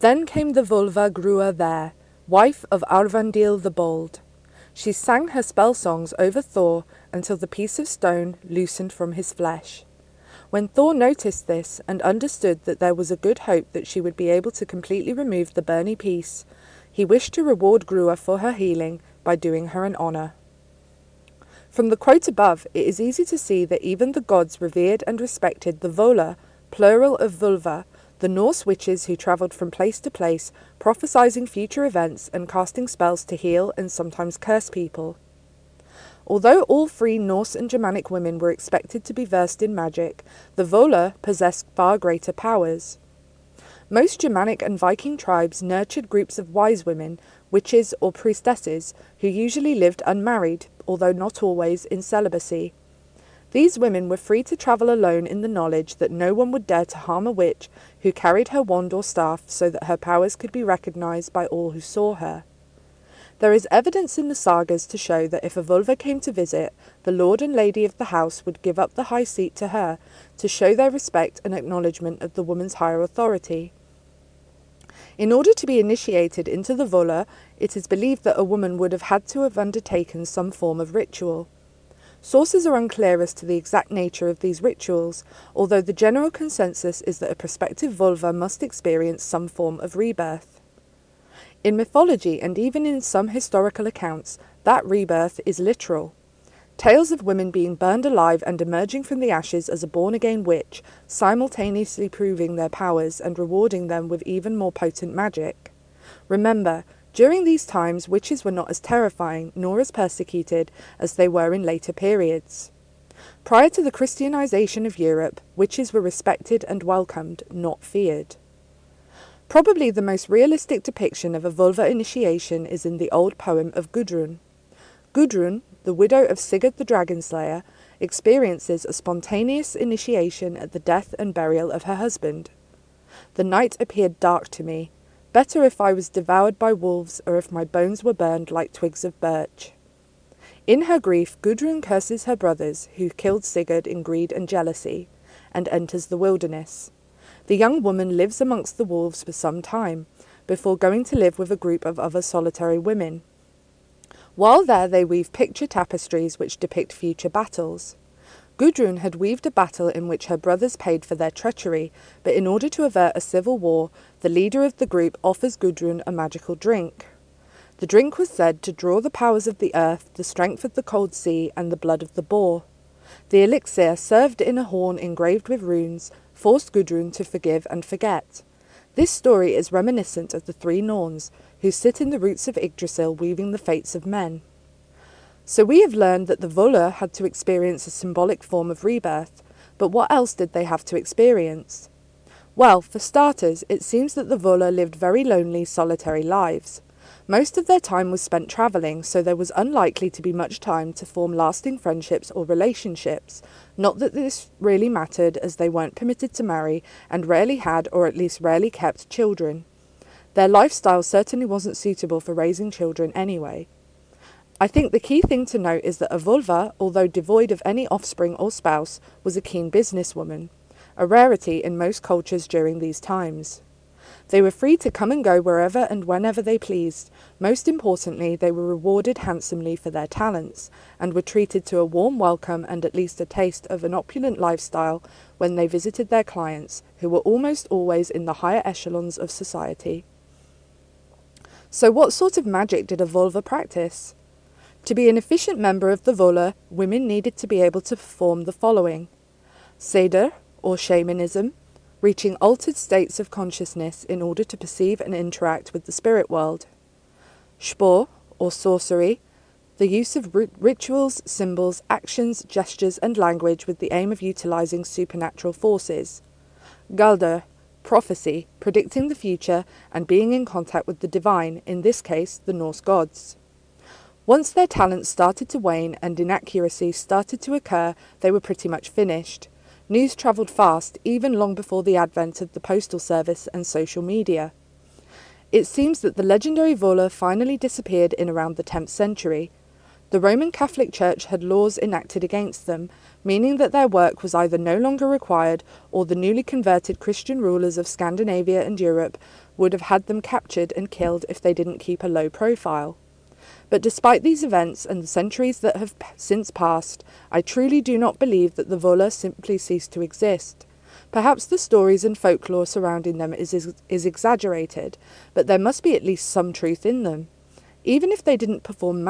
Then came the Völva Grua there, wife of Arvandil the Bold. She sang her spell songs over Thor until the piece of stone loosened from his flesh. When Thor noticed this and understood that there was a good hope that she would be able to completely remove the burny piece, he wished to reward Grua for her healing by doing her an honour. From the quote above, it is easy to see that even the gods revered and respected the Vola, plural of Völva, the Norse witches who travelled from place to place, prophesying future events and casting spells to heal and sometimes curse people. Although all three Norse and Germanic women were expected to be versed in magic, the Vola possessed far greater powers. Most Germanic and Viking tribes nurtured groups of wise women, witches or priestesses, who usually lived unmarried, although not always in celibacy. These women were free to travel alone in the knowledge that no one would dare to harm a witch who carried her wand or staff so that her powers could be recognized by all who saw her. There is evidence in the sagas to show that if a Völva came to visit, the lord and lady of the house would give up the high seat to her to show their respect and acknowledgement of the woman's higher authority. In order to be initiated into the Vola, it is believed that a woman would have had to have undertaken some form of ritual. Sources are unclear as to the exact nature of these rituals, although the general consensus is that a prospective Völva must experience some form of rebirth. In mythology and even in some historical accounts, that rebirth is literal. Tales of women being burned alive and emerging from the ashes as a born-again witch, simultaneously proving their powers and rewarding them with even more potent magic. Remember, during these times, witches were not as terrifying nor as persecuted as they were in later periods. Prior to the Christianization of Europe, witches were respected and welcomed, not feared. Probably the most realistic depiction of a Völva initiation is in the old poem of Gudrun. Gudrun, the widow of Sigurd the Dragon Slayer, experiences a spontaneous initiation at the death and burial of her husband. The night appeared dark to me. Better if I was devoured by wolves or if my bones were burned like twigs of birch. In her grief, Gudrun curses her brothers, who killed Sigurd in greed and jealousy, and enters the wilderness. The young woman lives amongst the wolves for some time, before going to live with a group of other solitary women. While there, they weave picture tapestries which depict future battles. Gudrun had weaved a battle in which her brothers paid for their treachery, but in order to avert a civil war, the leader of the group offers Gudrun a magical drink. The drink was said to draw the powers of the earth, the strength of the cold sea, and the blood of the boar. The elixir, served in a horn engraved with runes, forced Gudrun to forgive and forget. This story is reminiscent of the three Norns, who sit in the roots of Yggdrasil weaving the fates of men. So we have learned that the Vola had to experience a symbolic form of rebirth, but what else did they have to experience? Well, for starters, it seems that the Vola lived very lonely, solitary lives. Most of their time was spent travelling, so there was unlikely to be much time to form lasting friendships or relationships. Not that this really mattered, as they weren't permitted to marry and rarely had, or at least rarely kept, children. Their lifestyle certainly wasn't suitable for raising children anyway. I think the key thing to note is that a Völva, although devoid of any offspring or spouse, was a keen businesswoman, a rarity in most cultures during these times. They were free to come and go wherever and whenever they pleased. Most importantly, they were rewarded handsomely for their talents, and were treated to a warm welcome and at least a taste of an opulent lifestyle when they visited their clients, who were almost always in the higher echelons of society. So what sort of magic did a Völva practice? To be an efficient member of the Vola, women needed to be able to perform the following: Seder, or shamanism, reaching altered states of consciousness in order to perceive and interact with the spirit world. Spor, or sorcery, the use of rituals, symbols, actions, gestures and language with the aim of utilizing supernatural forces. Galdr, prophecy, predicting the future and being in contact with the divine, in this case the Norse gods. Once their talents started to wane and inaccuracies started to occur, they were pretty much finished. News travelled fast, even long before the advent of the postal service and social media. It seems that the legendary Vola finally disappeared in around the 10th century. The Roman Catholic Church had laws enacted against them, meaning that their work was either no longer required or the newly converted Christian rulers of Scandinavia and Europe would have had them captured and killed if they didn't keep a low profile. But despite these events and the centuries that have since passed, I truly do not believe that the Völva simply ceased to exist. Perhaps the stories and folklore surrounding them is exaggerated, but there must be at least some truth in them. Even if they didn't perform